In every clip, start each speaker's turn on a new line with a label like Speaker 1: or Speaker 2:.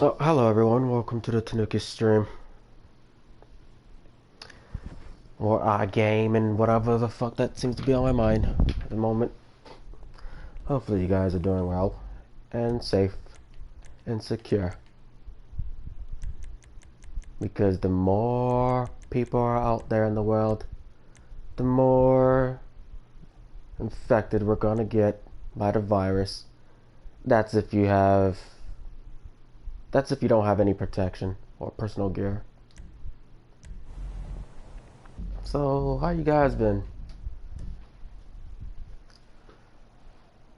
Speaker 1: Oh, hello everyone, welcome to the Tanuki stream. Or game and whatever the fuck that seems to be on my mind at the moment. Hopefully you guys are doing well and safe and secure. Because the more people are out there in the world, the more infected we're gonna get by the virus. That's if you don't have any protection or personal gear. So, how you guys been?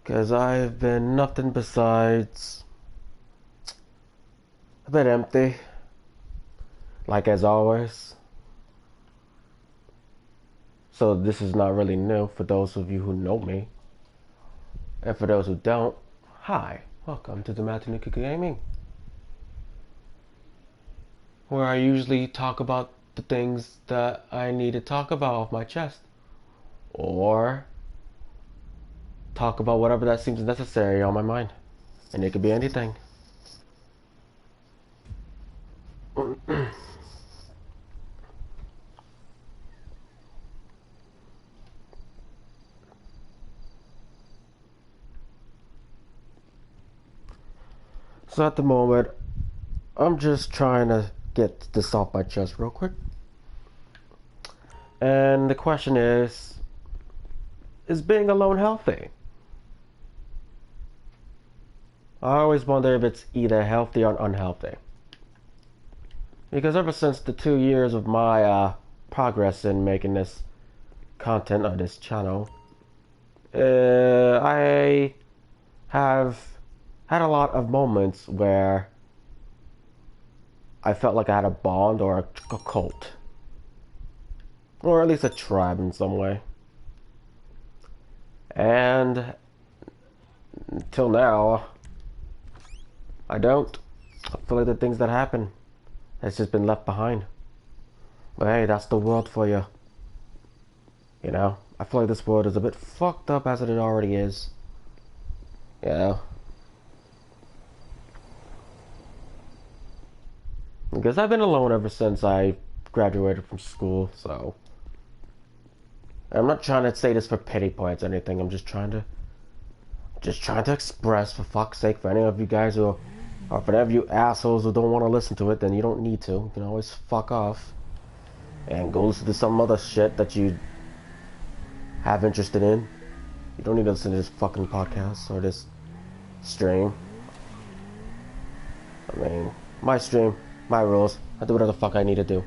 Speaker 1: Because I've been nothing besides a bit empty, like as always. So this is not really new for those of you who know me. And for those who don't, hi, welcome to the Matanuka Gaming, where I usually talk about the things that I need to talk about off my chest, or talk about whatever that seems necessary on my mind, and it could be anything. So at the moment, I'm just trying to get this off my chest real quick. And the question is being alone healthy? I always wonder if it's either healthy or unhealthy. Because ever since the 2 years of my progress in making this content on this channel, I have had a lot of moments where I felt like I had a bond or a cult. Or at least a tribe in some way. And until now, I don't. I feel like the things that happen has just been left behind. But hey, that's the world for you. You know, I feel like this world is a bit fucked up as it already is. You know? Because I've been alone ever since I graduated from school, so I'm not trying to say this for pity points or anything. I'm just trying to express, for fuck's sake, for any of you guys who, or for any of you assholes who don't want to listen to it, then you don't need to. You can always fuck off and go listen to some other shit that you have interest in. You don't need to listen to this fucking podcast or this stream. I mean, my stream, my rules. I do whatever the fuck I need to do.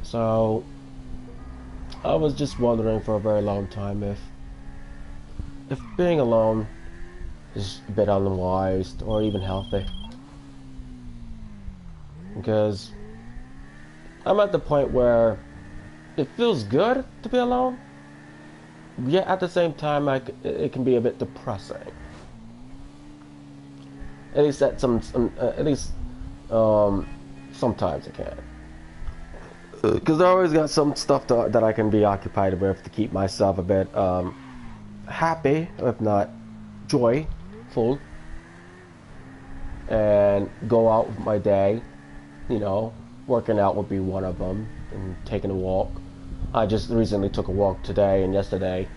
Speaker 1: So, I was just wondering for a very long time if being alone is a bit unwise or even healthy. Because I'm at the point where it feels good to be alone, yet at the same time it can be a bit depressing. At least sometimes it can. Because I always got some stuff that I can be occupied with to keep myself a bit happy, if not joyful, and go out with my day. You know, working out would be one of them, and taking a walk. I just recently took a walk today and yesterday.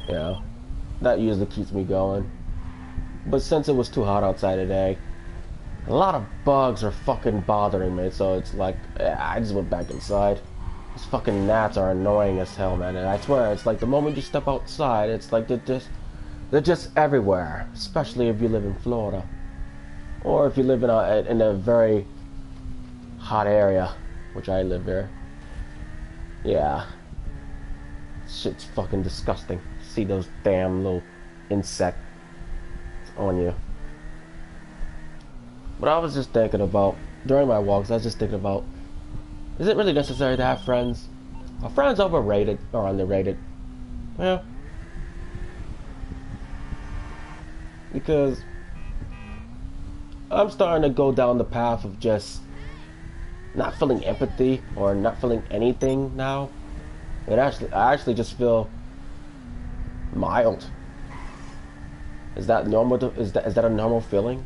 Speaker 1: You know, that usually keeps me going. But since it was too hot outside today, a lot of bugs are fucking bothering me, so it's like, I just went back inside. These fucking gnats are annoying as hell, man, and I swear, it's like the moment you step outside, it's like they're just everywhere, especially if you live in Florida. Or if you live in a very hot area, which I live here. Yeah. Shit's fucking disgusting. See those damn little insects on you. But I was just thinking about, during my walks, I was just thinking about, is it really necessary to have friends? Are friends overrated or underrated? Well, because I'm starting to go down the path of just not feeling empathy or not feeling anything now. I actually just feel mild. Is that normal to, is that a normal feeling?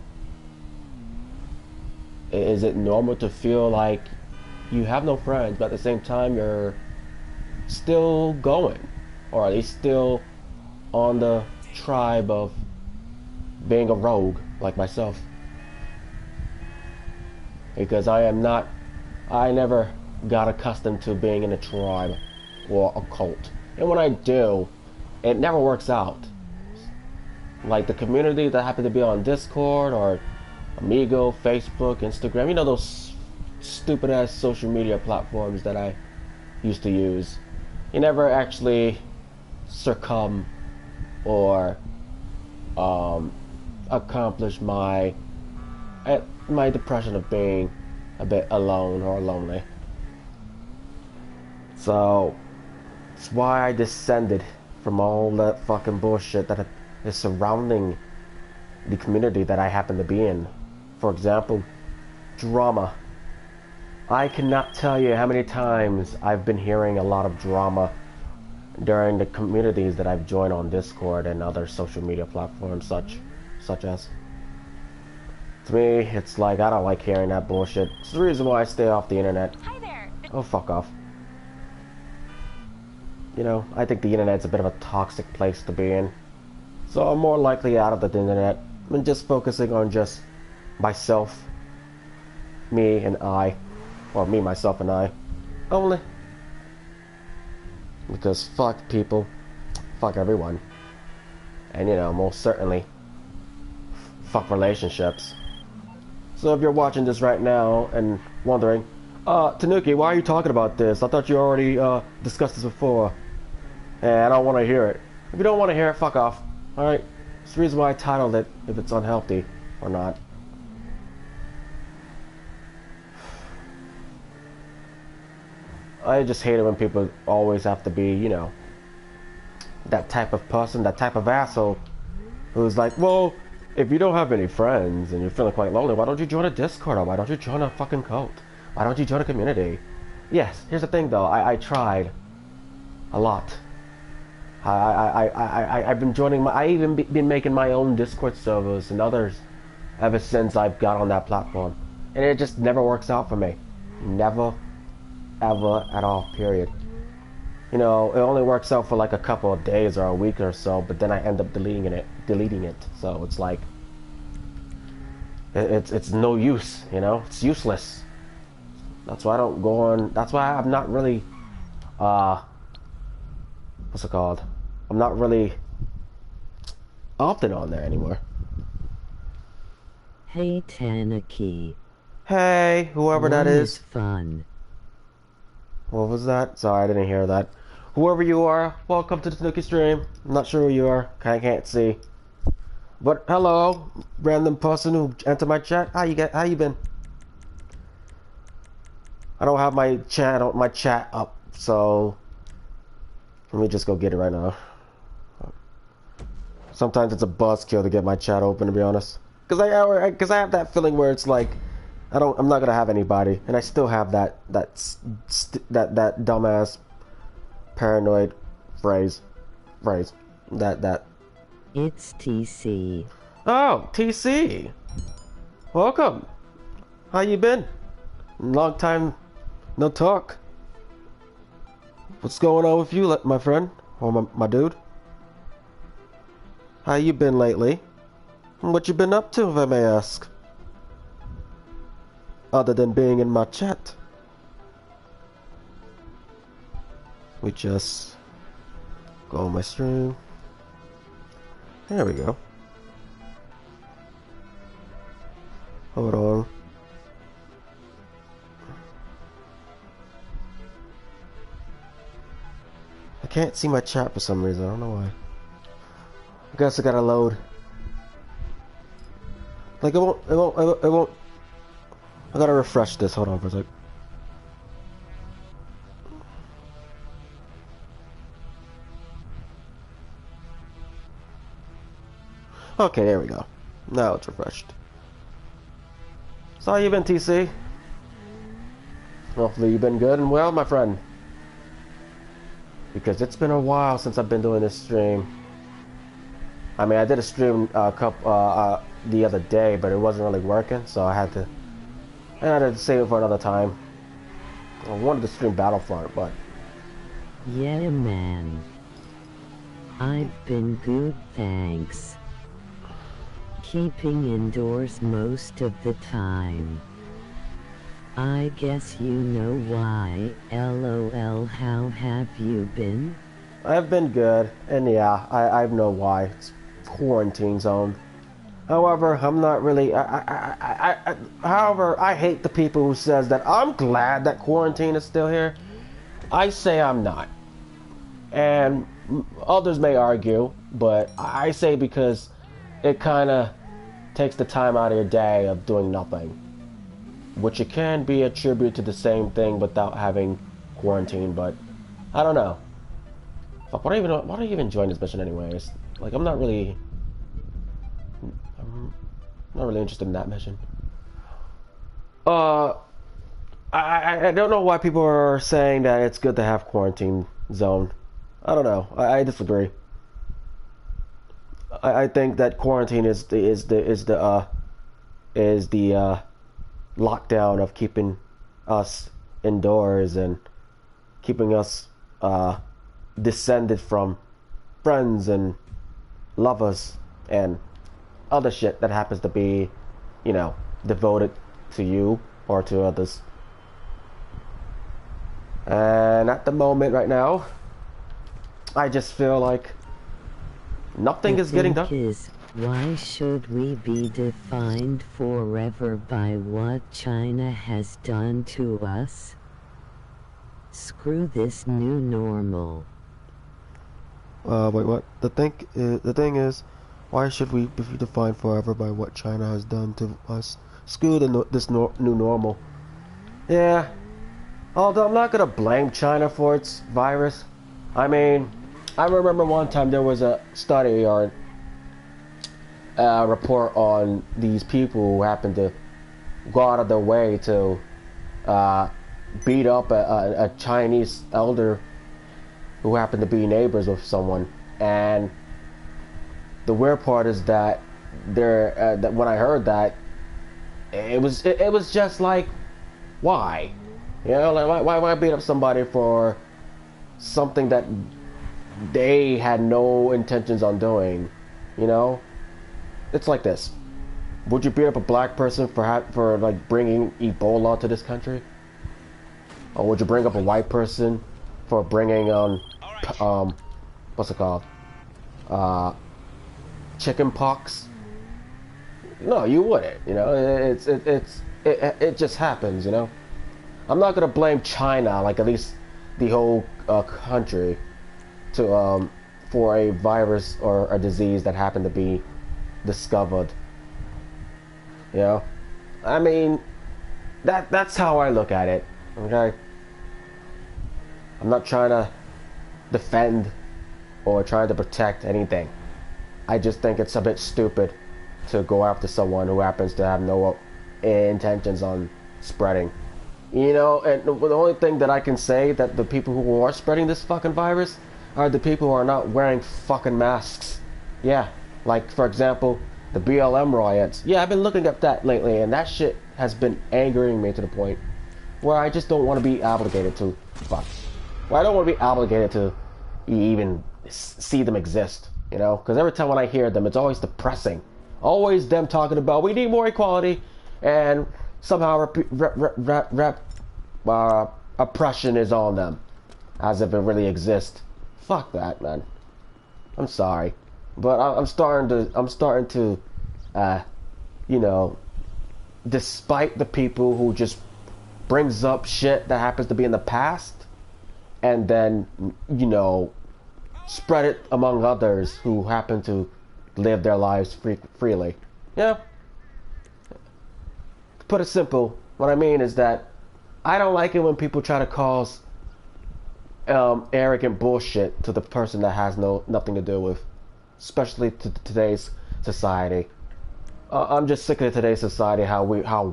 Speaker 1: Is it normal to feel like you have no friends, but at the same time you're still going? Or are they still on the tribe of being a rogue like myself? Because I never got accustomed to being in a tribe or a cult. And when I do, it never works out. Like the community that happen to be on Discord or Amigo, Facebook, Instagram, you know, those stupid ass social media platforms that I used to use. You never actually succumb or accomplish my depression of being a bit alone or lonely. So that's why I descended from all that fucking bullshit that is surrounding the community that I happen to be in. For example, drama. I cannot tell you how many times I've been hearing a lot of drama during the communities that I've joined on Discord and other social media platforms such as. To me, it's like, I don't like hearing that bullshit. It's the reason why I stay off the internet.
Speaker 2: Hi there.
Speaker 1: Oh, fuck off. You know, I think the internet's a bit of a toxic place to be in. So I'm more likely out of the internet and just focusing on just myself, me and I, or me, myself and I, only. Because fuck people, fuck everyone. And you know, most certainly, fuck relationships. So if you're watching this right now and wondering, Tanuki, why are you talking about this? I thought you already discussed this before. And I don't want to hear it. If you don't want to hear it, fuck off. Alright? It's the reason why I titled it, if it's unhealthy or not. I just hate it when people always have to be, you know, that type of person, that type of asshole who's like, well, if you don't have any friends and you're feeling quite lonely, why don't you join a Discord or why don't you join a fucking cult? Why don't you join a community? Yes, here's the thing though, I tried a lot. I've been joining I even been making my own Discord servers and others ever since I've got on that platform. And it just never works out for me. Never, ever at all, period. You know, it only works out for like a couple of days or a week or so, but then I end up deleting it. So it's like, it's no use, you know? It's useless. That's why I don't go on, that's why I'm not really, what's it called? I'm not really often on there anymore.
Speaker 3: Hey Tanuki.
Speaker 1: Hey, whoever that is.
Speaker 3: Fun.
Speaker 1: What was that? Sorry, I didn't hear that. Whoever you are, welcome to the Tanuki stream. I'm not sure who you are. I can't see. But hello, random person who entered my chat. How you been? I don't have my chat up, so let me just go get it right now. Sometimes it's a buzzkill to get my chat open, to be honest. Cause I have that feeling where it's like I'm not gonna have anybody, and I still have that dumbass paranoid phrase. That.
Speaker 3: It's TC.
Speaker 1: Oh, TC. Welcome. How you been? Long time no talk. What's going on with you, my friend? Or my dude? How you been lately? What you been up to, if I may ask? Other than being in my chat. We just go on my stream. There we go. Hold on. I can't see my chat for some reason. I don't know why. I guess I gotta load. Like it won't. I gotta refresh this. Hold on for a sec. Okay, there we go. Now it's refreshed. So how you been, TC? Hopefully you've been good and well, my friend. Because it's been a while since I've been doing this stream. I mean, I did a stream the other day, but it wasn't really working, so I had to save it for another time. I wanted to stream Battlefront, but
Speaker 3: Yeah, man. I've been good, thanks. Keeping indoors most of the time. I guess you know why. LOL, how have you been?
Speaker 1: I've been good, and yeah, I know why. It's quarantine zone. However, I'm not really. However, I hate the people who says that I'm glad that quarantine is still here. I say I'm not, and others may argue, but I say because it kind of takes the time out of your day of doing nothing, which it can be attributed to the same thing without having quarantine. But I don't know. Fuck, why do I even join this mission anyways? Like, I'm not really interested in that mission. I don't know why people are saying that it's good to have quarantine zone. I don't know. I disagree. I think that quarantine is the lockdown of keeping us indoors and keeping us descended from friends and lovers and other shit that happens to be, you know, devoted to you or to others. And at the moment right now, I just feel like nothing is getting done.
Speaker 3: Why should we be defined forever by what China has done to us? Screw this new normal.
Speaker 1: Wait, what? The thing is, why should we be defined forever by what China has done to us? Screw this new normal. Yeah. Although I'm not gonna blame China for its virus. I mean, I remember one time there was a study or report on these people who happened to go out of their way to beat up a Chinese elder who happened to be neighbors with someone. And the weird part is that that when I heard that, it was just like, why? You know, like why beat up somebody for something that they had no intentions on doing? You know, it's like this. Would you beat up a black person for like bringing Ebola to this country? Or would you bring up a white person for bringing what's it called? Chicken pox? No, you wouldn't. You know, it just happens. You know, I'm not gonna blame China, like at least the whole country, to for a virus or a disease that happened to be discovered. You know, I mean, that's how I look at it. Okay, I'm not trying to defend or trying to protect anything. I just think it's a bit stupid to go after someone who happens to have no intentions on spreading. You know, and the only thing that I can say that the people who are spreading this fucking virus are the people who are not wearing fucking masks. Yeah, like for example, the BLM riots. Yeah, I've been looking at that lately, and that shit has been angering me to the point where I just don't want to be obligated to I don't want to be obligated to even see them exist. You know, because every time when I hear them, it's always depressing. Always them talking about we need more equality, and somehow oppression is on them, as if it really exists. Fuck that, man. I'm sorry, but I'm starting to, you know, despite the people who just brings up shit that happens to be in the past, and then, you know, spread it among others who happen to live their lives freely. Yeah. To put it simple, what I mean is that I don't like it when people try to cause arrogant bullshit to the person that has nothing to do with, especially to today's society. I'm just sick of today's society, how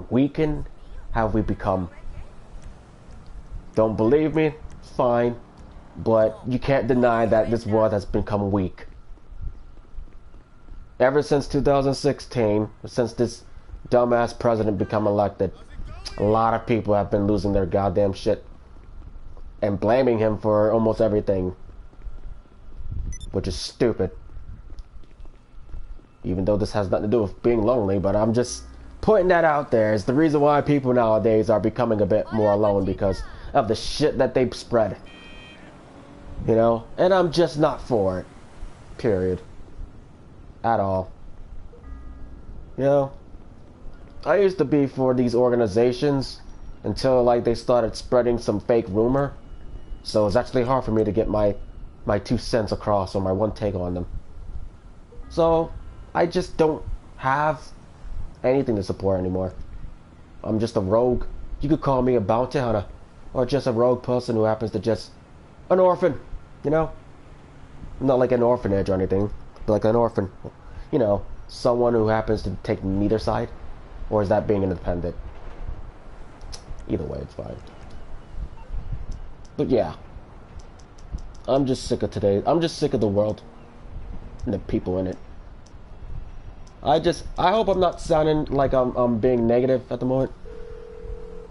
Speaker 1: weakened have we become. Don't believe me? Fine. But you can't deny that this world has become weak. ever since 2016, since this dumbass president become elected, a lot of people have been losing their goddamn shit and blaming him for almost everything, which is stupid. Even though this has nothing to do with being lonely, but I'm just putting that out there. It's the reason why people nowadays are becoming a bit more alone, because of the shit that they spread. You know? And I'm just not for it. Period. At all. You know? I used to be for these organizations until like they started spreading some fake rumor. So it's actually hard for me to get my 2 cents across or my one take on them. So I just don't have anything to support anymore. I'm just a rogue. You could call me a bounty hunter, or just a rogue person who happens to just an orphan, you know? Not like an orphanage or anything, but like an orphan, you know, someone who happens to take neither side. Or is that being independent? Either way, it's fine. But yeah, I'm just sick of today. I'm just sick of the world and the people in it. I hope I'm not sounding like I'm being negative at the moment,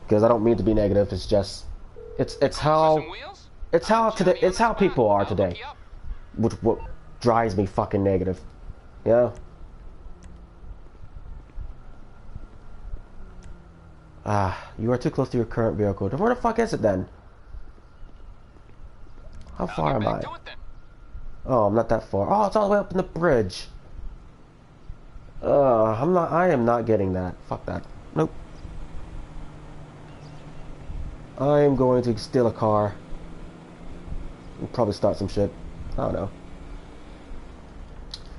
Speaker 1: because I don't mean to be negative. It's just, it's how people are today, which what drives me fucking negative. Yeah. You are too close to your current vehicle. Where the fuck is it then? How far am I? Oh, I'm not that far. Oh, it's all the way up in the bridge. I am not getting that. Fuck that. Nope. I am going to steal a car. And probably start some shit. I don't know.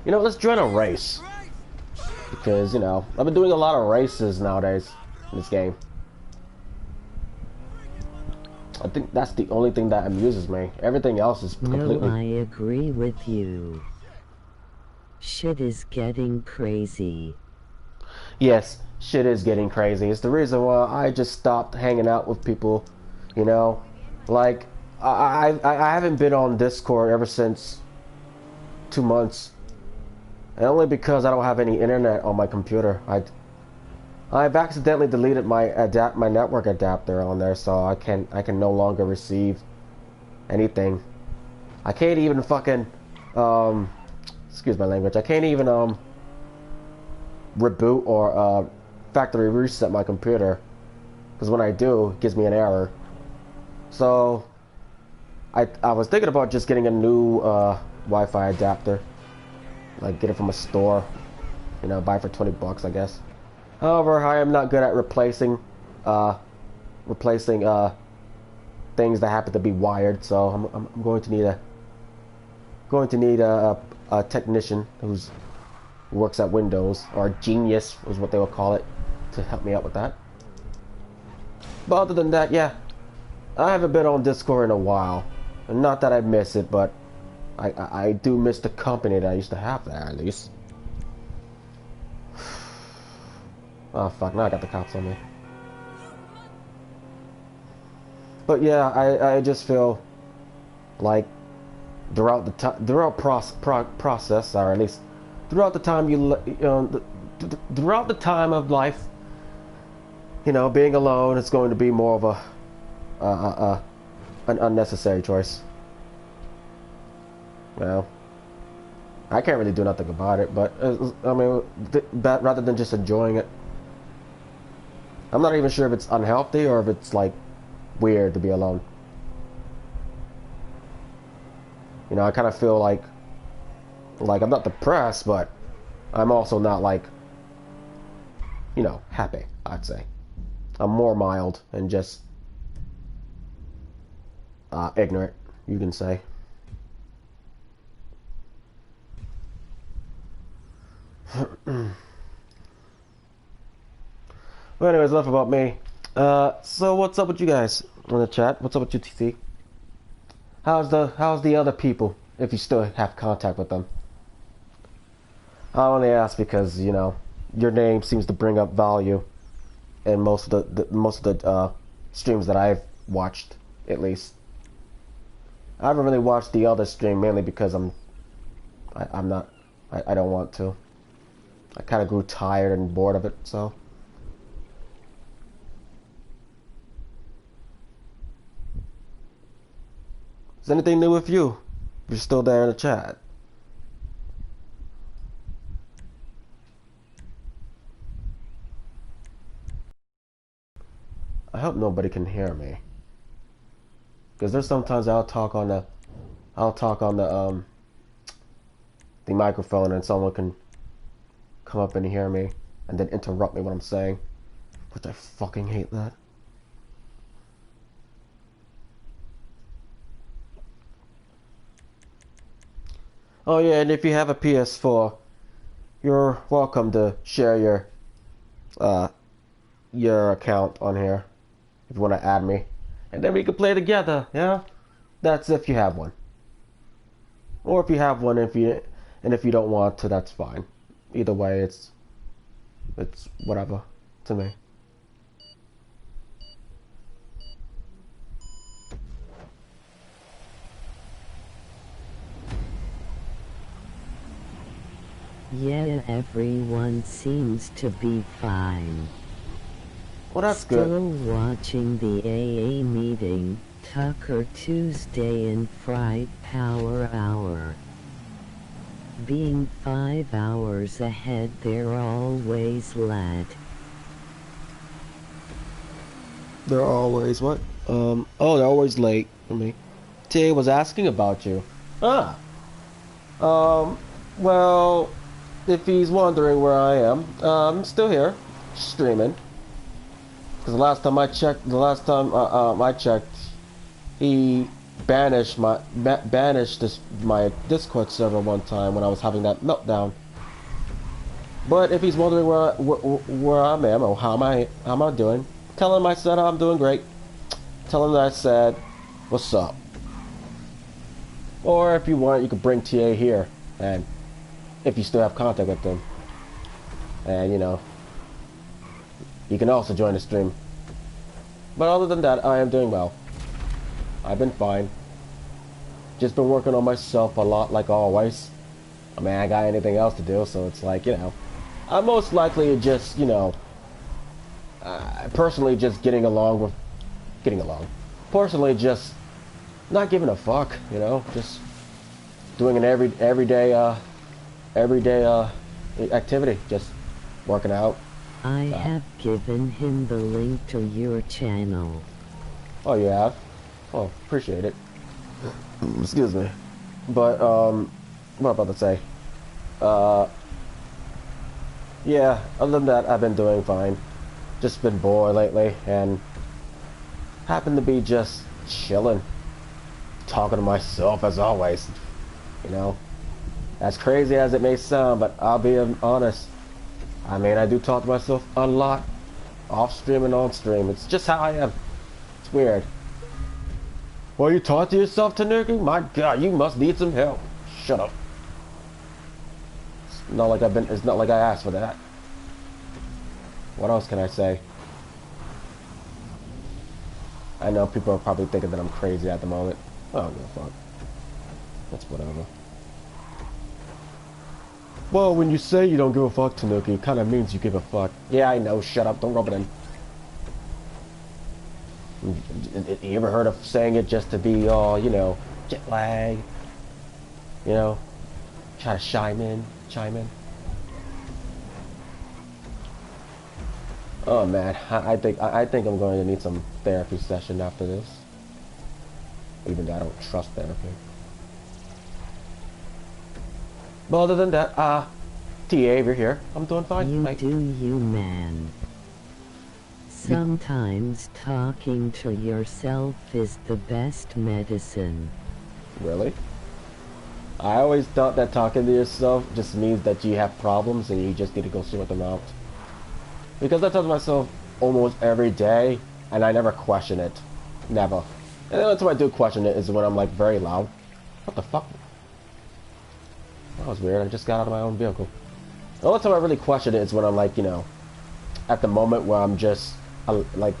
Speaker 1: You know, let's join a race. Because, you know, I've been doing a lot of races nowadays in this game. I think that's the only thing that amuses me. Everything else is completely...
Speaker 3: No, I agree with you. Shit is getting crazy.
Speaker 1: Yes, shit is getting crazy. It's the reason why I just stopped hanging out with people, you know? Like, I haven't been on Discord ever since 2 months. And only because I don't have any internet on my computer. I've accidentally deleted my network adapter on there, so I can no longer receive anything. I can't even fucking excuse my language. I can't even reboot or factory reset my computer, because when I do, it gives me an error. So I was thinking about just getting a new Wi-Fi adapter, like get it from a store, you know, buy it for $20, I guess. However, I am not good at replacing things that happen to be wired, so I'm going to need a technician who works at Windows, or a genius is what they would call it, to help me out with that. But other than that, yeah, I haven't been on Discord in a while, and not that I miss it, but I do miss the company that I used to have there, at least. Oh fuck, now I got the cops on me. But yeah, I just feel like throughout the process, or at least throughout the time throughout the time of life, you know, being alone is going to be more of an unnecessary choice. Well, I can't really do nothing about it, but I mean, rather than just enjoying it, I'm not even sure if it's unhealthy or if it's like weird to be alone. You know, I kind of feel like I'm not depressed, but I'm also not like, you know, happy, I'd say. I'm more mild and just ignorant, you can say. Well, anyways, enough about me. So what's up with you guys in the chat? What's up with you, TC? How's the other people, if you still have contact with them? I only ask because, you know, your name seems to bring up value in most of the streams that I've watched, at least. I haven't really watched the other stream mainly because I don't want to. I kind of grew tired and bored of it, so. Is anything new with you? You're still there in the chat. I hope nobody can hear me. Because there's sometimes I'll talk on the microphone and someone can come up and hear me and then interrupt me when I'm saying, which I fucking hate that. Oh yeah, and if you have a PS4, you're welcome to share your account on here if you want to add me, and then we can play together. Yeah, that's if you have one, or if you have one, if you don't want to, that's fine. Either way, it's whatever to me.
Speaker 3: Yeah, everyone seems to be fine.
Speaker 1: Well, that's
Speaker 3: Still
Speaker 1: good.
Speaker 3: watching the AA meeting, Tucker Tuesday and Fright Power Hour. Being 5 hours ahead, they're always late.
Speaker 1: They're always what? Oh, they're always late for me. Tay was asking about you. Ah. Well, if he's wondering where I am, I'm still here, streaming. Because the last time I checked, he banished my Discord server one time when I was having that meltdown. But if he's wondering where I am or how am I doing, tell him I said I'm doing great. Tell him that I said, what's up? Or if you want, you could bring TA here, and if you still have contact with them, and you know, you can also join the stream. But other than that, I am doing well. I've been fine. Just been working on myself a lot, like always. I mean, I got anything else to do, so it's like, you know, I'm most likely just, you know, personally just getting along. Personally just not giving a fuck, you know, just doing an everyday activity, just working out.
Speaker 3: I have given him the link to your channel.
Speaker 1: Oh, you have? Oh, appreciate it. Excuse me. But, what am I about to say? Yeah, other than that, I've been doing fine. Just been bored lately, and happen to be just chilling. Talking to myself, as always. You know? As crazy as it may sound, but I'll be honest. I mean, I do talk to myself a lot. Off stream and on stream. It's just how I am. It's weird. Well, you talk to yourself, Tanuki? My God, you must need some help. Shut up. It's not like I asked for that. What else can I say? I know people are probably thinking that I'm crazy at the moment. I don't give a fuck. That's whatever. Well, when you say you don't give a fuck, Tanuki, it kind of means you give a fuck. Yeah, I know. Shut up. Don't rub it in. You ever heard of saying it just to be all, you know, jet lag? You know, try to chime in. Oh man, I think I'm going to need some therapy session after this. Even though I don't trust therapy. But other than that, TA, if you're here, I'm doing fine.
Speaker 3: You do you, man. Sometimes talking to yourself is the best medicine.
Speaker 1: Really? I always thought that talking to yourself just means that you have problems and you just need to go sort them out. Because I talk to myself almost every day, and I never question it. Never. And the only time I do question it is when I'm like very loud. What the fuck? That was weird. I just got out of my own vehicle. The only time I really question it is when I'm like, you know, at the moment where I'm just like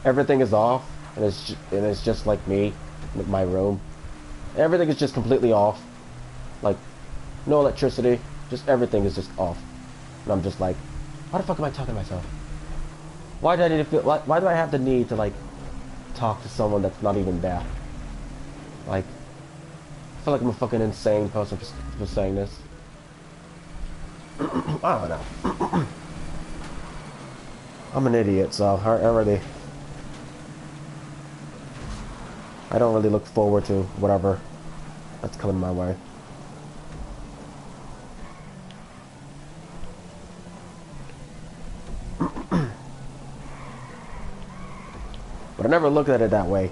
Speaker 1: everything is off and it's just like me with my room. Everything is just completely off. Like no electricity. Just everything is just off. And I'm just like, why the fuck am I talking to myself? Why do I need to feel? Why do I have the need to like talk to someone that's not even there? Like, I feel like I'm a fucking insane person for saying this. I don't know. I'm an idiot, so I don't really look forward to whatever that's coming my way. But I never looked at it that way.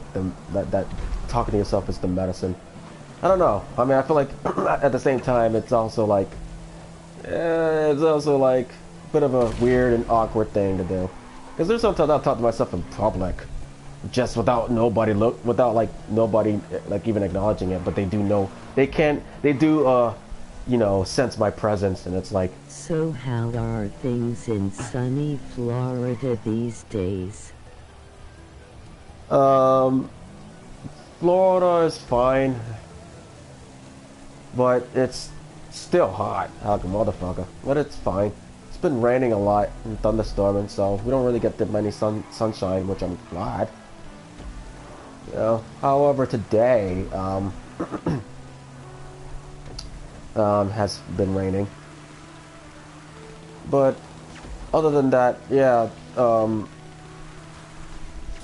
Speaker 1: That talking to yourself is the medicine. I don't know. I mean, I feel like at the same time, it's also like a bit of a weird and awkward thing to do. Because there's sometimes I'll talk to myself in public, just without nobody like even acknowledging it. But they do know, they do you know, sense my presence, and it's like.
Speaker 3: So how are things in sunny Florida these days?
Speaker 1: Florida is fine, but it's still hot like a motherfucker. But it's fine. It's been raining a lot and thunderstorming, so we don't really get that many sunshine, which I'm glad. You know. However, today has been raining. But other than that, yeah,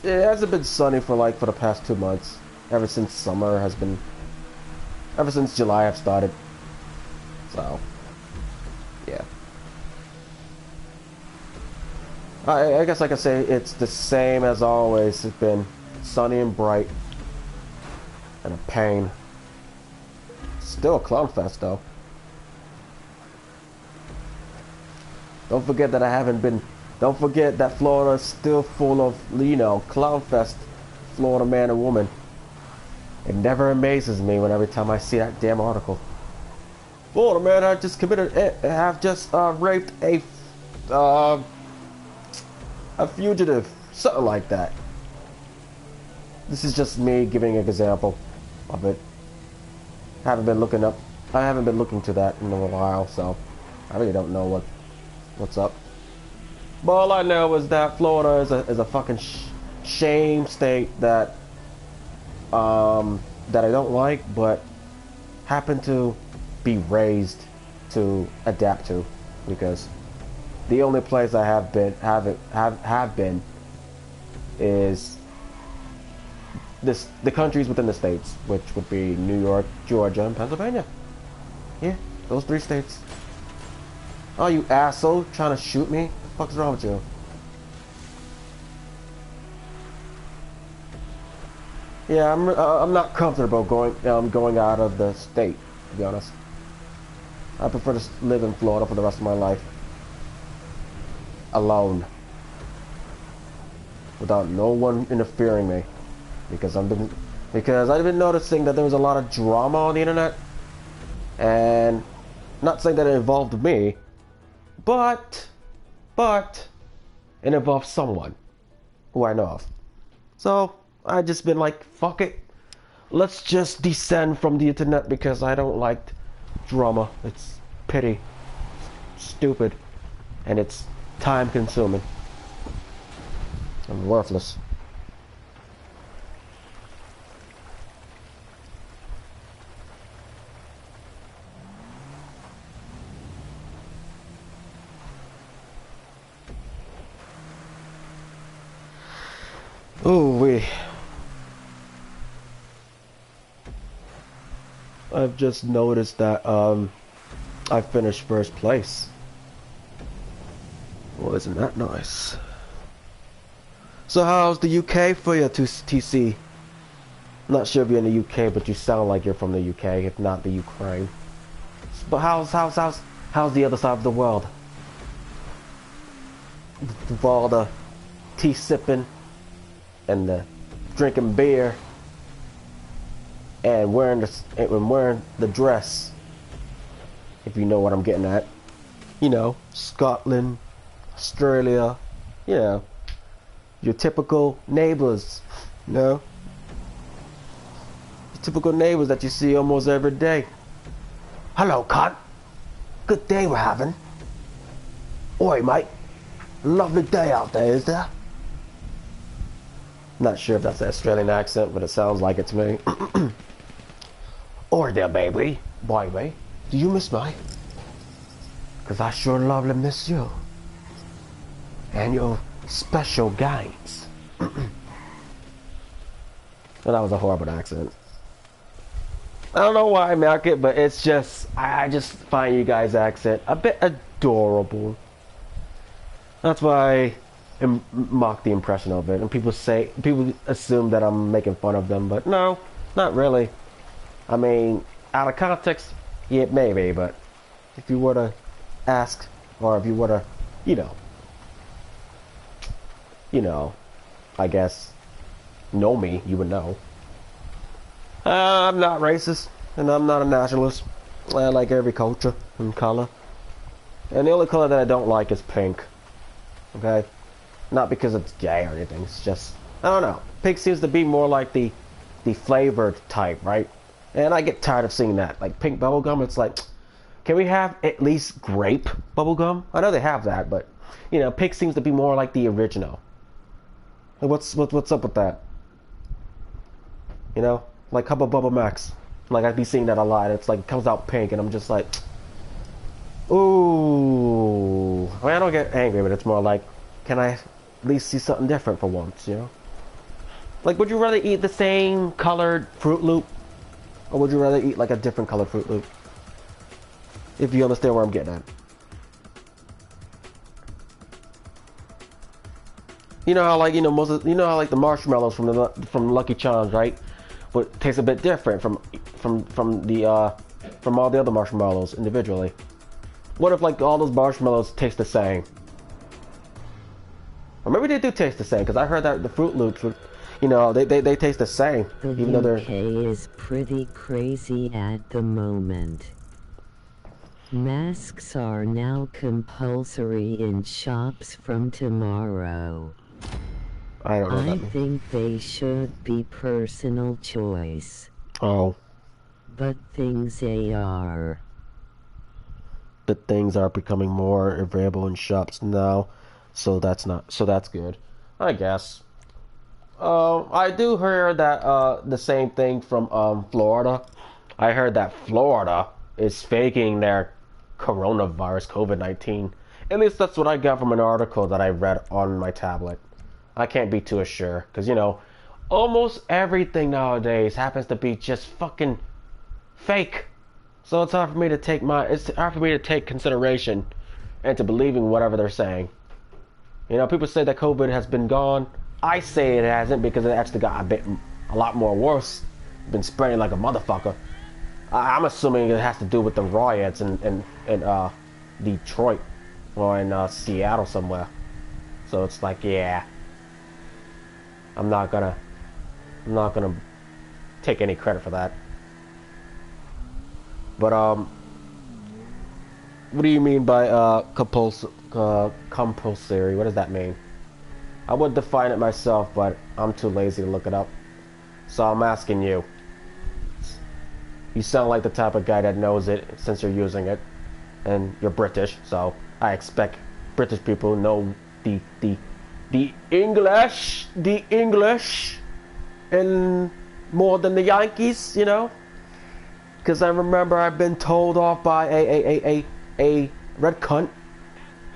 Speaker 1: it hasn't been sunny for the past 2 months. Ever since July have started. So, yeah. I guess I could say it's the same as always. It's been sunny and bright. And a pain. Still a clown fest though. Don't forget that Florida is still full of, you know, clown fest, Florida man and woman. It never amazes me every time I see that damn article. Florida man have just raped a fugitive, something like that. This is just me giving an example of it. I haven't been looking to that in a while, so I really don't know what's up. But all I know is that Florida is a fucking shame state that I don't like, but happen to be raised to adapt to, because the only place I have been is the countries within the states, which would be New York, Georgia, and Pennsylvania. Yeah, those 3 states. Oh, you asshole, trying to shoot me? What the fuck's wrong with you? Yeah, I'm not comfortable going out of the state, to be honest. I prefer to live in Florida for the rest of my life. Alone. Without no one interfering me. Because I've been noticing that there was a lot of drama on the internet. And not saying that it involved me, but it involved someone who I know of. So I just been like, fuck it. Let's just descend from the internet because I don't like drama. It's petty, stupid, and it's time consuming and worthless. Ooh-wee. I've just noticed that I finished first place. Well, isn't that nice? So how's the UK for you, TC? I'm not sure if you're in the UK, but you sound like you're from the UK, if not the Ukraine. But how's the other side of the world? With all the tea sipping and the drinking beer and wearing the dress, if you know what I'm getting at. You know, Scotland, Australia, you know, your typical neighbors, you know, your typical neighbors that you see almost every day. Hello, cunt. Good day we're having. Oi, mate. Lovely day out there, is there? Not sure if that's an Australian accent, but it sounds like it to me. Oi there, baby. Baby, do you miss me? Because I sure lovely miss you. And your special games. Well, that was a horrible accent. I don't know why I make it, but it's just, I just find you guys' accent a bit adorable. That's why I mock the impression of it. And people assume that I'm making fun of them, but no, not really. I mean, out of context, yeah, maybe, but if you were to ask, or if you were to, I guess, know me, you would know. I'm not racist, and I'm not a nationalist. I like every culture and color. And the only color that I don't like is pink. Okay? Not because it's gay or anything, it's just, I don't know. Pink seems to be more like the flavored type, right? And I get tired of seeing that. Like pink bubblegum, it's like, can we have at least grape bubblegum? I know they have that, but, pink seems to be more like the original. Like, what's up with that? Like Hubba Bubba Max. Like, I'd be seeing that a lot. It's like, it comes out pink, and I'm just like, ooh. I mean, I don't get angry, but it's more like, can I at least see something different for once, Like, would you rather eat the same colored Fruit Loop? Or would you rather eat, like, a different colored Fruit Loop? If you understand where I'm getting at. You know how, like, the marshmallows from Lucky Charms, right? But tastes a bit different from all the other marshmallows individually. What if, like, all those marshmallows taste the same? Or maybe they do taste the same, because I heard that the Fruit Loops, they taste the same, even though they're...
Speaker 3: The UK is pretty crazy at the moment. Masks are now compulsory in shops from tomorrow.
Speaker 1: I don't know what that means.
Speaker 3: I think they should be personal choice.
Speaker 1: Oh.
Speaker 3: But things are.
Speaker 1: But things are becoming more available in shops now, so that's good, I guess. I do hear that the same thing from Florida. I heard that Florida is faking their coronavirus, COVID-19. At least that's what I got from an article that I read on my tablet. I can't be too sure, because almost everything nowadays happens to be just fucking fake. So it's hard for me to take consideration into believing whatever they're saying. People say that COVID has been gone. I say it hasn't, because it actually got a lot more worse. It's been spreading like a motherfucker. I'm assuming it has to do with the riots in Detroit or in Seattle somewhere. So it's like, yeah, I'm not gonna take any credit for that. But what do you mean by compulsory? What does that mean? I would define it myself, but I'm too lazy to look it up. So I'm asking you. You sound like the type of guy that knows it since you're using it, and you're British, so I expect British people know the English, and more than the Yankees, Because I remember I've been told off by a red cunt.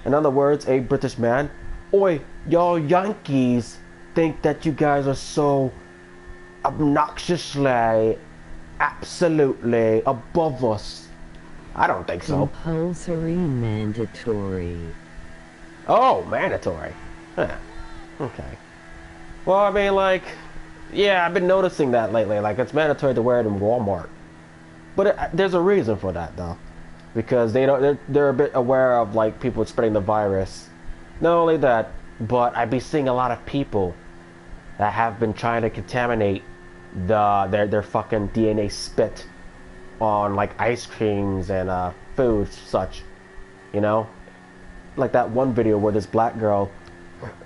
Speaker 1: In other words, a British man. Oi, y'all Yankees think that you guys are so obnoxiously, absolutely above us. I don't think so.
Speaker 3: Compulsory mandatory.
Speaker 1: Oh, mandatory. Huh. Okay. Well, I mean, like, yeah, I've been noticing that lately. Like, it's mandatory to wear it in Walmart. But there's a reason for that, though, because they're a bit aware of, like, people spreading the virus. Not only that, but I've been seeing a lot of people that have been trying to contaminate their fucking DNA spit on, like, ice creams and food such, like that one video where this black girl,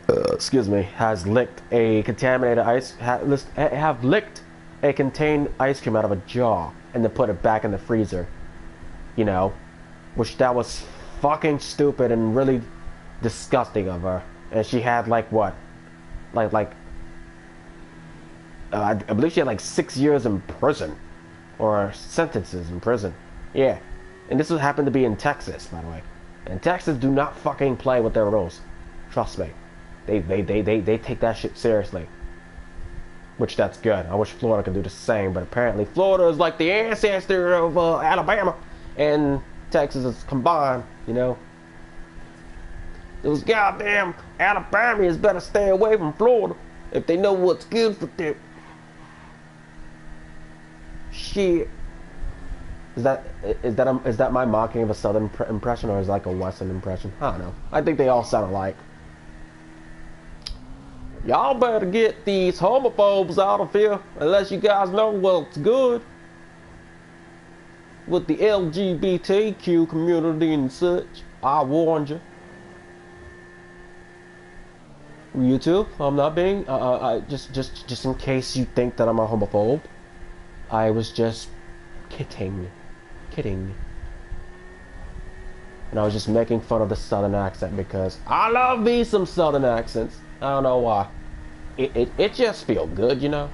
Speaker 1: has licked a contaminated have licked a contained ice cream out of a jar and then put it back in the freezer, which that was fucking stupid and really disgusting of her. And she had like what? Like I believe she had like 6 years in prison. Or sentences in prison. Yeah. And this happened to be in Texas, by the way. And Texas do not fucking play with their rules. Trust me. They take that shit seriously. Which that's good. I wish Florida could do the same, but apparently Florida is like the ancestor of Alabama, and Texas is combined, you know. Those goddamn Alabamians better stay away from Florida if they know what's good for them. Shit. Is that my mocking of a Southern impression, or is it like a Western impression? I don't know. I think they all sound alike. Y'all better get these homophobes out of here, unless you guys know what's good with the LGBTQ community and such. I warned you. You too? I'm not being. Just in case you think that I'm a homophobe, I was just kidding. And I was just making fun of the Southern accent because I love me some Southern accents. I don't know why. It just feels good, you know.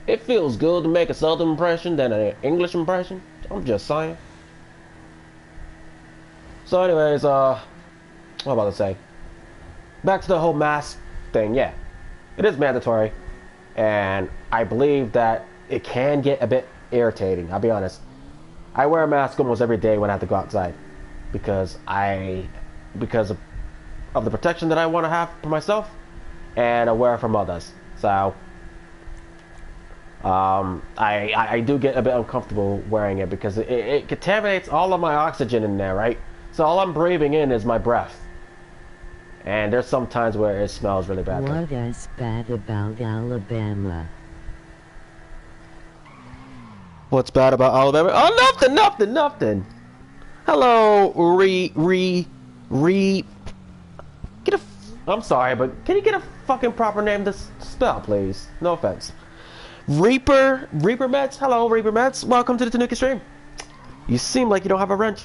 Speaker 1: It feels good to make a Southern impression than an English impression. I'm just saying. So anyways, what am I about to say? Back to the whole mask thing, yeah. It is mandatory. And I believe that it can get a bit irritating, I'll be honest. I wear a mask almost every day when I have to go outside. Because of the protection that I want to have for myself and aware from others. So I do get a bit uncomfortable wearing it because it contaminates all of my oxygen in there, right? So all I'm breathing in is my breath. And there's some times where it smells really bad.
Speaker 3: What is bad about Alabama?
Speaker 1: What's bad about Alabama? Oh, nothing. Hello, I'm sorry, but can you get a fucking proper name to spell, please? No offense. Reaper Mets? Hello, Reaper Mets. Welcome to the Tanuki stream. You seem like you don't have a wrench.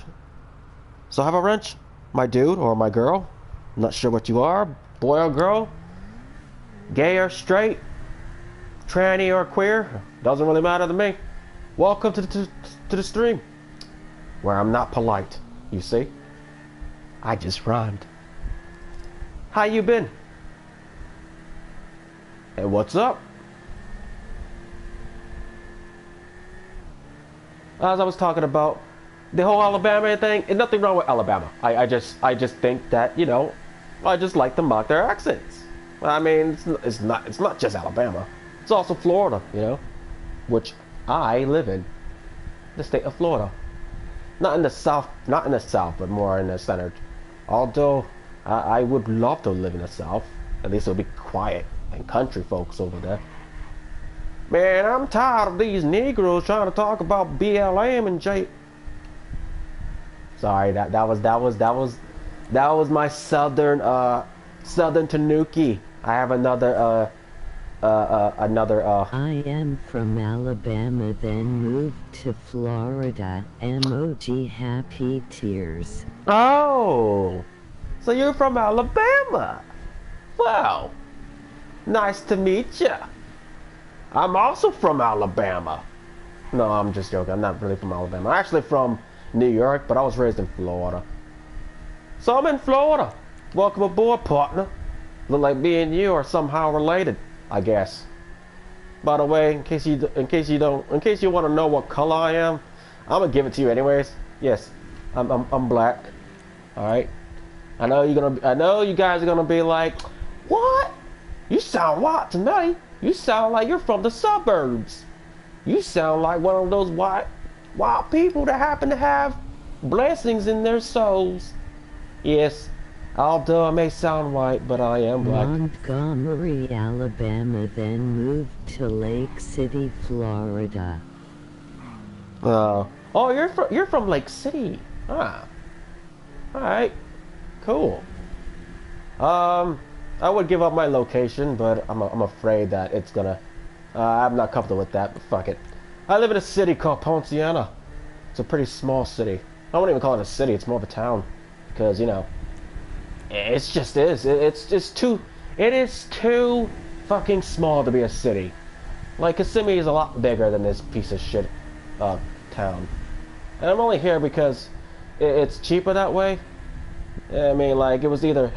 Speaker 1: So have a wrench, my dude or my girl. I'm not sure what you are, boy or girl. Gay or straight. Tranny or queer. Doesn't really matter to me. Welcome to the stream. Where I'm not polite, you see? I just rhymed. How you been? And what's up? As I was talking about the whole Alabama thing, and nothing wrong with Alabama. I just think that, you know, I just like to mock their accents. I mean, it's not just Alabama. It's also Florida, you know, which I live in, the state of Florida. Not in the south, but more in the center. Although I would love to live in the south. At least it'll be quiet and country folks over there. Man, I'm tired of these Negroes trying to talk about BLM and J. Sorry, that was my southern Tanuki. I have another
Speaker 3: I am from Alabama, then moved to Florida. Emoji happy tears.
Speaker 1: Oh, so you're from Alabama? Wow, nice to meet you. I'm also from Alabama. No, I'm just joking. I'm not really from Alabama. I'm actually from New York, but I was raised in Florida. So I'm in Florida. Welcome aboard, partner. Look like me and you are somehow related, I guess. By the way, in case you want to know what color I am, I'm gonna give it to you anyways. Yes, I'm black. All right. I know you guys are gonna be like, what? You sound white to me. You sound like you're from the suburbs. You sound like one of those white people that happen to have blessings in their souls. Yes, although I may sound white, but I am black.
Speaker 3: Montgomery, Alabama, then moved to Lake City, Florida.
Speaker 1: Oh, you're from Lake City. Ah. All right. Cool. I would give up my location, but I'm afraid that it's gonna. I'm not comfortable with that. But fuck it. I live in a city called Ponciana. It's a pretty small city. I wouldn't even call it a city. It's more of a town, because you know, It's just is. It's just too. It is too fucking small to be a city. Like Kissimmee is a lot bigger than this piece of shit town. And I'm only here because it's cheaper that way. I mean, like it was either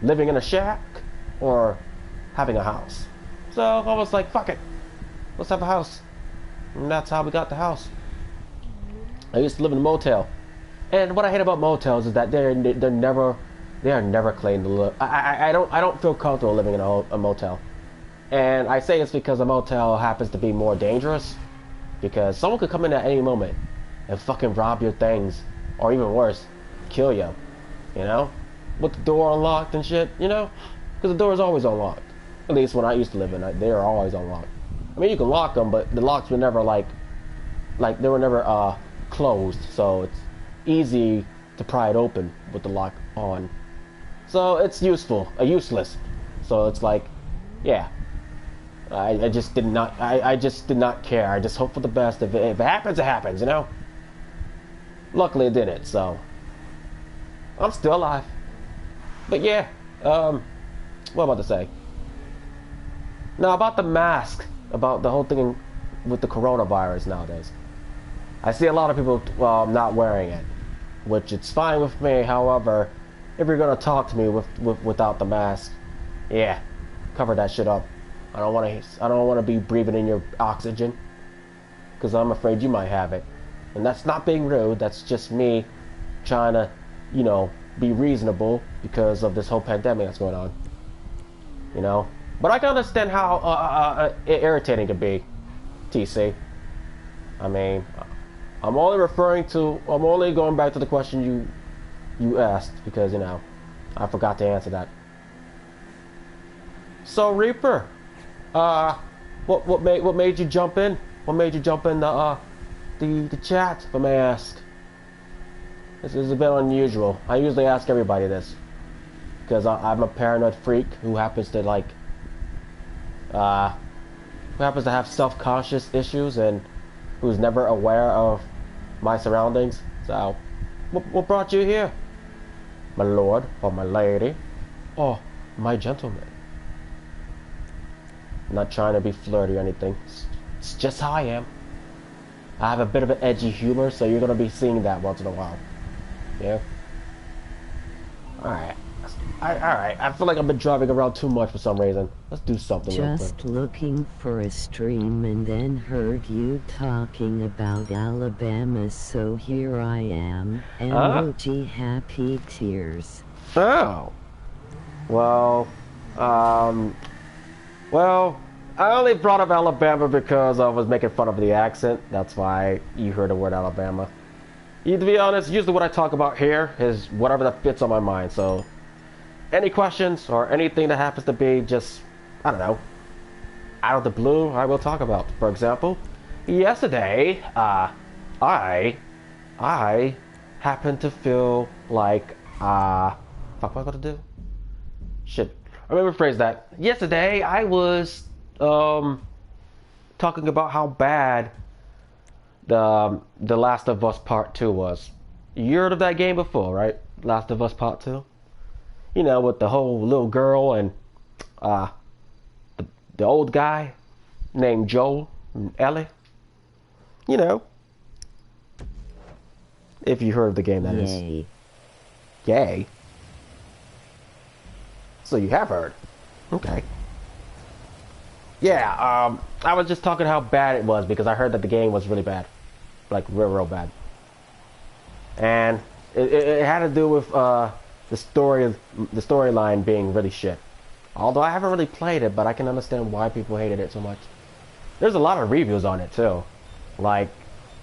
Speaker 1: living in a shack or having a house. So I was like, fuck it, let's have a house. And that's how we got the house. I used to live in a motel. And what I hate about motels is that they are never clean to live. I don't feel comfortable living in a motel. And I say it's because a motel happens to be more dangerous, because someone could come in at any moment and fucking rob your things, or even worse, kill you. You know, with the door unlocked and shit. You know, because the door is always unlocked. At least when I used to live in it, they are always unlocked. I mean, you can lock them, but the locks were never like they were never closed. So it's easy to pry it open with the lock on. So it's useless. So it's like, yeah. I just did not care. I just hope for the best. If it happens, it happens, you know? Luckily it didn't, so I'm still alive. But yeah, what am I about to say? Now about the mask, about the whole thing with the coronavirus nowadays. I see a lot of people not wearing it, which it's fine with me. However, if you're gonna talk to me without the mask, yeah, cover that shit up. I don't want to be breathing in your oxygen, because I'm afraid you might have it. And that's not being rude. That's just me trying to, you know, be reasonable because of this whole pandemic that's going on. You know, but I can understand how irritating it can be, TC. I mean, I'm only going back to the question you asked, because, you know, I forgot to answer that. So Reaper, what made you jump in? What made you jump in the chat, if I may ask? This is a bit unusual. I usually ask everybody this, because I'm a paranoid freak who happens to have self-conscious issues and who's never aware of my surroundings. So, what brought you here, my lord or my lady, or my gentleman? I'm not trying to be flirty or anything. It's just how I am. I have a bit of an edgy humor, so you're gonna be seeing that once in a while. Yeah. All right. I feel like I've been driving around too much for some reason. Let's do something.
Speaker 3: Just looking for a stream and then heard you talking about Alabama, so here I am. Emoji happy tears.
Speaker 1: Oh. Well, well, I only brought up Alabama because I was making fun of the accent. That's why you heard the word Alabama. To be honest, usually what I talk about here is whatever that fits on my mind. So, any questions or anything that happens to be just, I don't know, out of the blue, I will talk about. For example, yesterday, I happened to feel like, fuck, what am I gonna do? Shit. Let me rephrase that. Yesterday, I was talking about how bad the Last of Us Part 2 was. You heard of that game before, right? Last of Us Part 2? You know, with the whole little girl and the old guy named Joel and Ellie. You know. If you heard of the game, that is. Yay. So you have heard. Okay. Yeah, I was just talking how bad it was because I heard that the game was really bad. Like, real bad. And it had to do with the storyline being really shit. Although I haven't really played it, but I can understand why people hated it so much. There's a lot of reviews on it too. Like,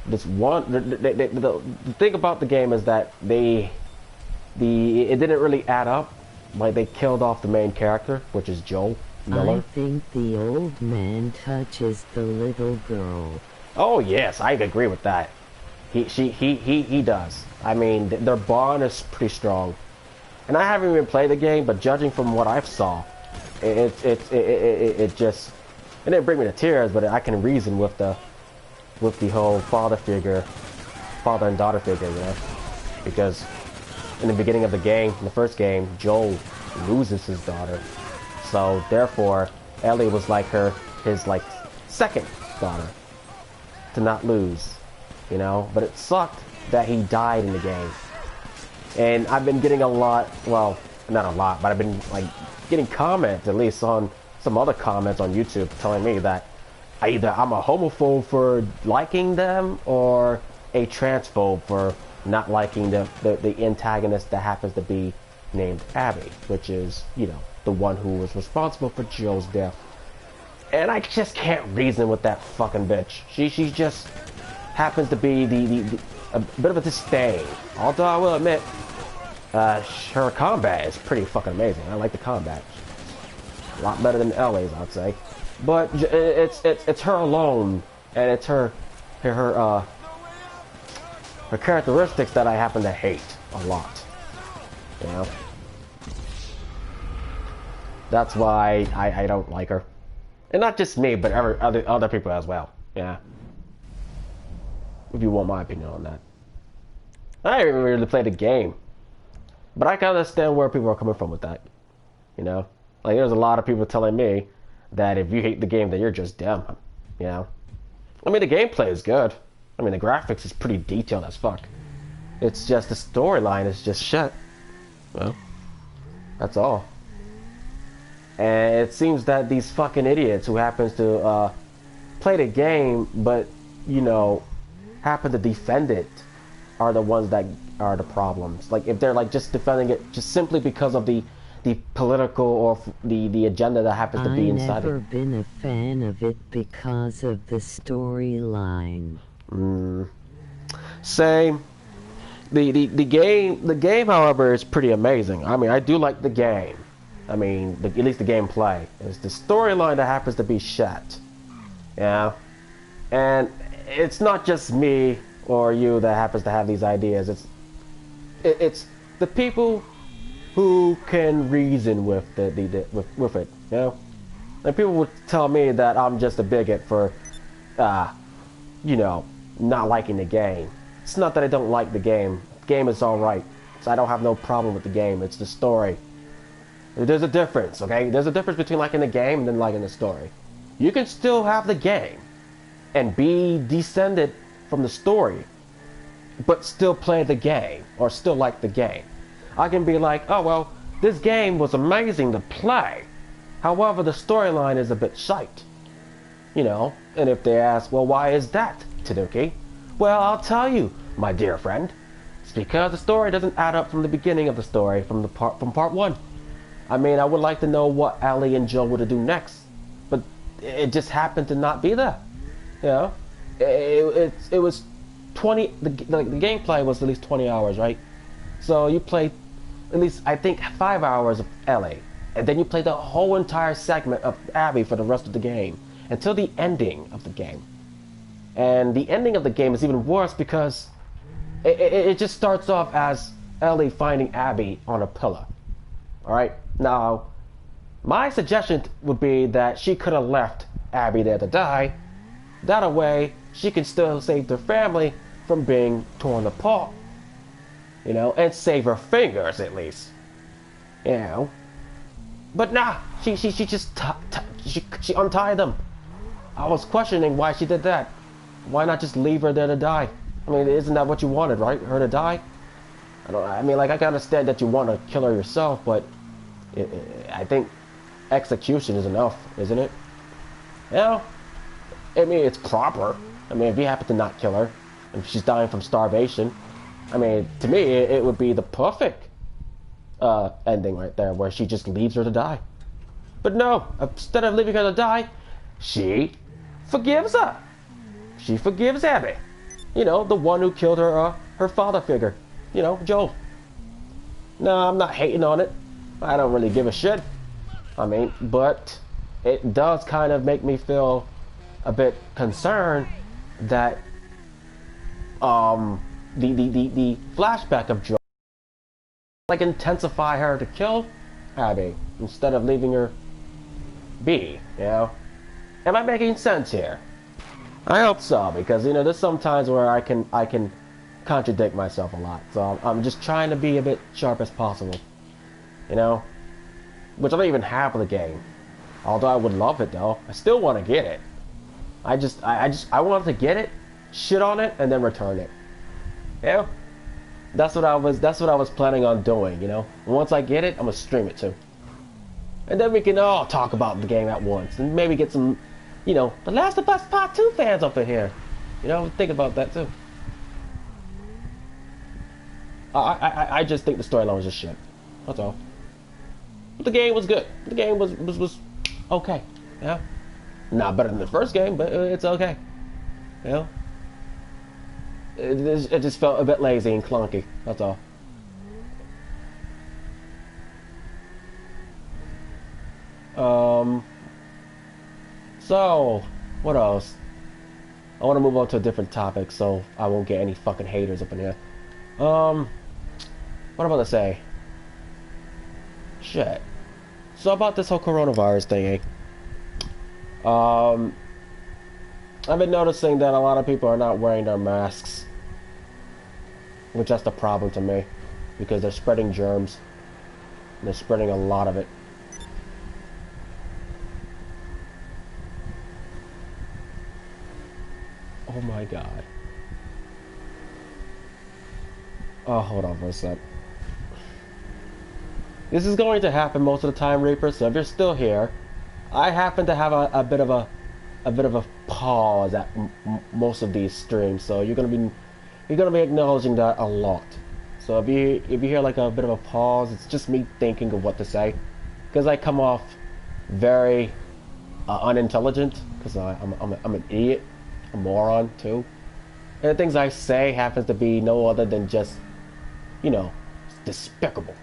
Speaker 1: this one, the thing about the game is that it didn't really add up. Like, they killed off the main character, which is Joel Miller.
Speaker 3: I think the old man touches the little girl.
Speaker 1: Oh yes, I agree with that. He does. I mean, their bond is pretty strong. And I haven't even played the game, but judging from what I've saw, it just, it didn't bring me to tears, but I can reason with the father and daughter figure, you know, because in the beginning of the game, in the first game, Joel loses his daughter. So therefore, Ellie was like his like second daughter to not lose, you know. But it sucked that he died in the game. And I've been getting a lot, well, not a lot, but I've been like getting comments, at least on some other comments on YouTube, telling me that either I'm a homophobe for liking them or a transphobe for not liking the antagonist that happens to be named Abby, which is, you know, the one who was responsible for Joe's death. And I just can't reason with that fucking bitch. She just happens to be a bit of a disdain. Although I will admit, her combat is pretty fucking amazing. I like the combat. A lot better than Ellie's, I'd say. But it's her alone, and it's her characteristics that I happen to hate a lot. You know? That's why I don't like her. And not just me, but other people as well. Yeah. If you want my opinion on that. I didn't even really play the game. But I can understand where people are coming from with that. You know? Like, there's a lot of people telling me that if you hate the game, then you're just dumb. You know? I mean, the gameplay is good. I mean, the graphics is pretty detailed as fuck. It's just the storyline is just shit. Well, that's all. And it seems that these fucking idiots who happens to play the game, but, you know, happen to defend it, are the ones that are the problems. Like, if they're like just defending it just simply because of the political or the agenda that happens to be inside it.
Speaker 3: I've never been a fan of it because of the storyline.
Speaker 1: Same. The game, however, is pretty amazing. I mean, I do like the game. I mean, at least the gameplay. It's the storyline that happens to be shit. Yeah, and it's not just me or you that happens to have these ideas. It's the people who can reason with with it. You know, and people would tell me that I'm just a bigot for, you know, not liking the game. It's not that I don't like the game. The game is all right. So I don't have no problem with the game. It's the story. There's a difference, okay? There's a difference between liking the game and then liking the story. You can still have the game and be descended from the story, but still play the game or still like the game. I can be like, oh, well, this game was amazing to play. However, the storyline is a bit shite. You know, and if they ask, well, why is that, Tanuki? Well, I'll tell you, my dear friend. It's because the story doesn't add up from the beginning of the story, from part one. I mean, I would like to know what Ellie and Joe would do next, but it just happened to not be there. You know, it was 20. The gameplay was at least 20 hours, right? So you played at least, I think, 5 hours of Ellie, and then you played the whole entire segment of Abby for the rest of the game until the ending of the game. And the ending of the game is even worse because it just starts off as Ellie finding Abby on a pillar. Alright, now, my suggestion would be that she could have left Abby there to die. That way, she can still save her family from being torn apart. You know, and save her fingers at least. You know. But nah, she just she untied them. I was questioning why she did that. Why not just leave her there to die? I mean, isn't that what you wanted, right? Her to die? I mean, like, I can understand that you want to kill her yourself, but I think execution is enough, isn't it? You know, I mean, it's proper. I mean, if you happen to not kill her, if she's dying from starvation, I mean, to me, it would be the perfect ending right there, where she just leaves her to die. But no, instead of leaving her to die, she forgives her. She forgives Abby. You know, the one who killed her father figure. You know, Joel. No, I'm not hating on it. I don't really give a shit. I mean, but it does kind of make me feel a bit concerned that the flashback of Joel, like, intensify her to kill Abby instead of leaving her be, you know? Am I making sense here? I hope so, because, you know, there's some times where I can contradict myself a lot. So I'm just trying to be a bit sharp as possible. You know? Which I don't even have the game. Although I would love it though. I still want to get it. I wanted to get it, shit on it, and then return it. Yeah? That's what I was planning on doing, you know? Once I get it, I'm gonna stream it too. And then we can all talk about the game at once. And maybe get some, you know, The Last of Us Part 2 fans up in here. You know, think about that too. I just think the storyline was just shit. That's all. But the game was good. The game was okay. Yeah. Not better than the first game, but it's okay. You know? It just felt a bit lazy and clunky. That's all. So, what else? I want to move on to a different topic so I won't get any fucking haters up in here. What am I about to say? Shit. So about this whole coronavirus thing, I've been noticing that a lot of people are not wearing their masks. Which that's the problem to me. Because they're spreading germs. And they're spreading a lot of it. Oh my god. Oh, hold on for a sec. This is going to happen most of the time, Reaper, so if you're still here, I happen to have a bit of a pause at most of these streams, so you're gonna be acknowledging that a lot. So if you hear like a bit of a pause, it's just me thinking of what to say, because I come off very unintelligent, because I'm an idiot, a moron too, and the things I say happens to be no other than just, you know, despicable.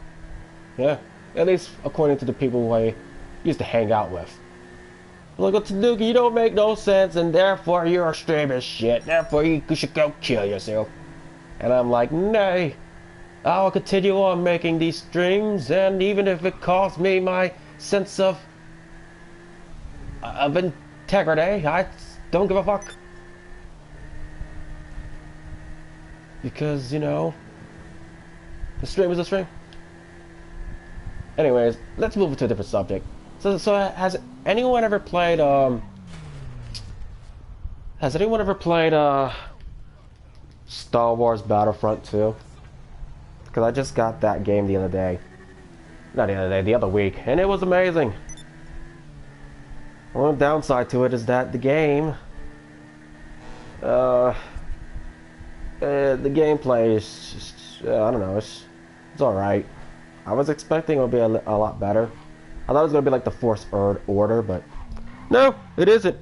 Speaker 1: Yeah, at least according to the people who I used to hang out with. Like, well, Tanuki, you don't make no sense, and therefore you're a stream of shit. Therefore you should go kill yourself. And I'm like, nay, I'll continue on making these streams, and even if it costs me my sense of integrity, I don't give a fuck. Because, you know, the stream is a stream. Anyways, let's move to a different subject. So has anyone ever played Star Wars Battlefront 2? Because I just got that game the other day. Not the other day, the other week, and it was amazing. One downside to it is that the game, the gameplay is just, I don't know, it's alright. I was expecting it would be a lot better. I thought it was going to be like the Force Order, but no, it isn't.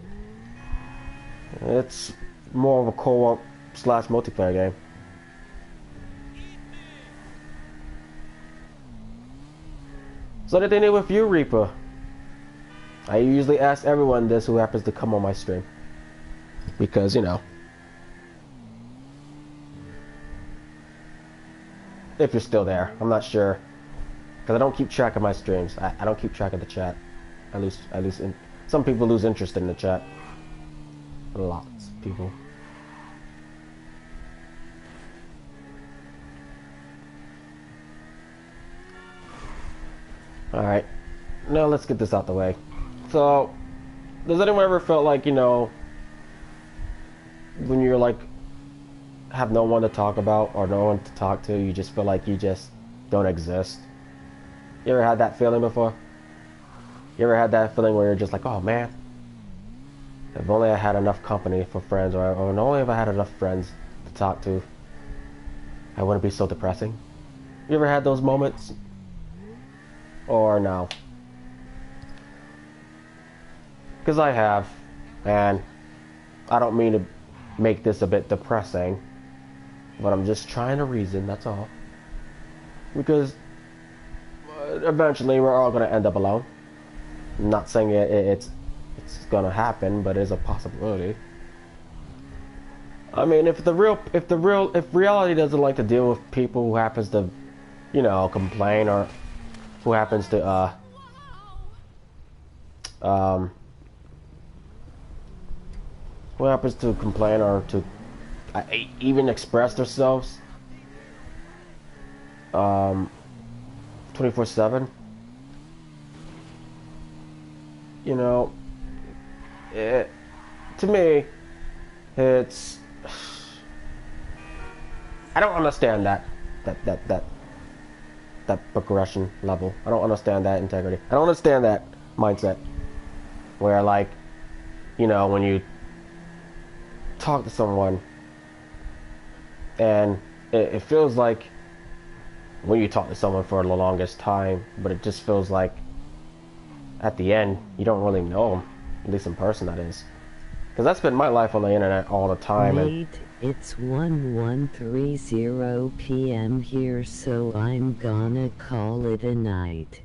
Speaker 1: It's more of a co-op / multiplayer game. So did they do with you, Reaper? I usually ask everyone this who happens to come on my stream. Because, you know. If you're still there, I'm not sure. Because I don't keep track of my streams. I don't keep track of the chat. Some people lose interest in the chat. Lots of people. Alright. Now let's get this out the way. So, does anyone ever felt like, you know, when you're like, have no one to talk about or no one to talk to, you just feel like you just don't exist? You ever had that feeling before? You ever had that feeling where you're just like, oh man, if only I had enough company for friends, or only if I had enough friends to talk to, I wouldn't be so depressing? You ever had those moments? Or no? Because I have, and I don't mean to make this a bit depressing, but I'm just trying to reason, that's all. Because eventually we're all going to end up alone. I'm not saying it's going to happen, but it's a possibility. I mean, if reality doesn't like to deal with people who happens to, you know, complain, or who happens to complain or to even express themselves 24/7. You know, to me, it's I don't understand that that that that progression level. I don't understand that integrity. I don't understand that mindset where like, when you talk to someone and it feels like when you talk to someone for the longest time, but it just feels like at the end you don't really know them, at least in person, that is. Because I spend my life on the internet all the time.
Speaker 3: Mate, it's 11:30 p.m. here, so I'm gonna call it a night.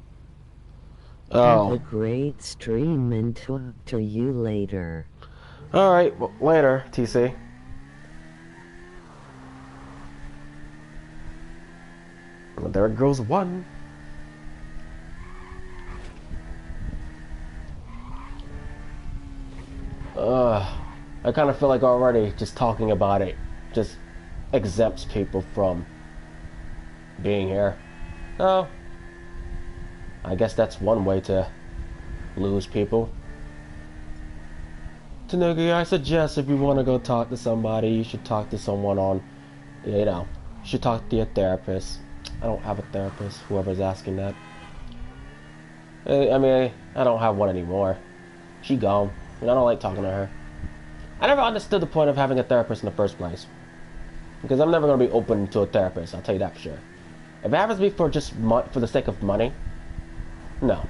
Speaker 3: Have a great stream and talk to you later.
Speaker 1: Alright, well, later, TC. Well, there goes one. I kind of feel like already just talking about it just exempts people from being here. Oh, I guess that's one way to lose people. Tanuki, I suggest if you want to go talk to somebody, you should talk to someone on, you should talk to your therapist. I don't have a therapist, whoever's asking that. I mean, I don't have one anymore. She gone, and I don't like talking to her. I never understood the point of having a therapist in the first place. Because I'm never going to be open to a therapist, I'll tell you that for sure. If it happens to be for just for the sake of money, no.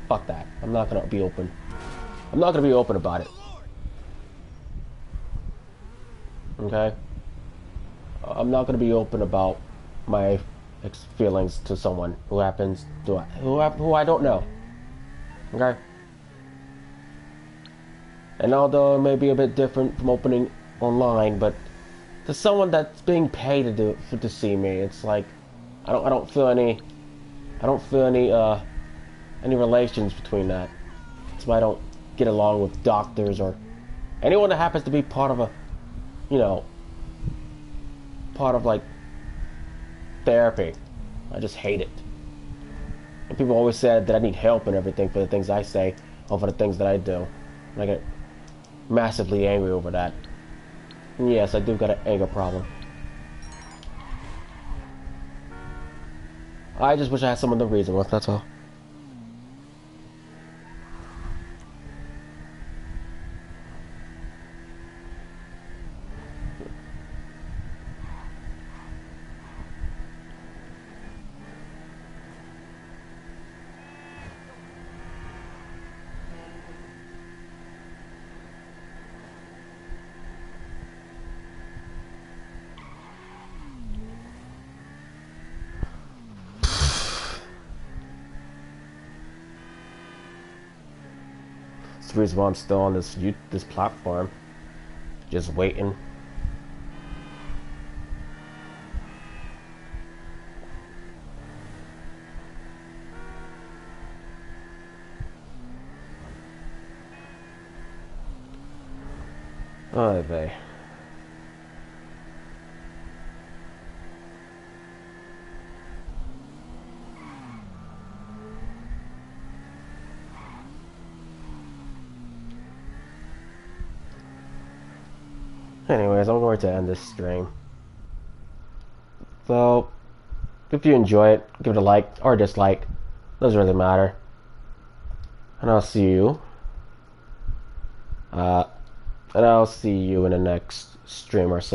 Speaker 1: Fuck that. I'm not going to be open. I'm not going to be open about it. Okay? I'm not going to be open about my feelings to someone who happens to who I don't know. Okay? And although it may be a bit different from opening online, but to someone that's being paid to see me, it's like I don't feel any relations between that. That's why I don't get along with doctors or anyone that happens to be part of like therapy. I just hate it. And people always said that I need help and everything for the things I say or for the things that I do. And I get massively angry over that. And yes, I do got an anger problem. I just wish I had someone to reason with, that's all. That's the reason why I'm still on this platform, just waiting. Oh, they. Anyways, I'm going to end this stream. So, if you enjoy it, give it a like or a dislike. Doesn't really matter. And I'll see you. In the next stream or so.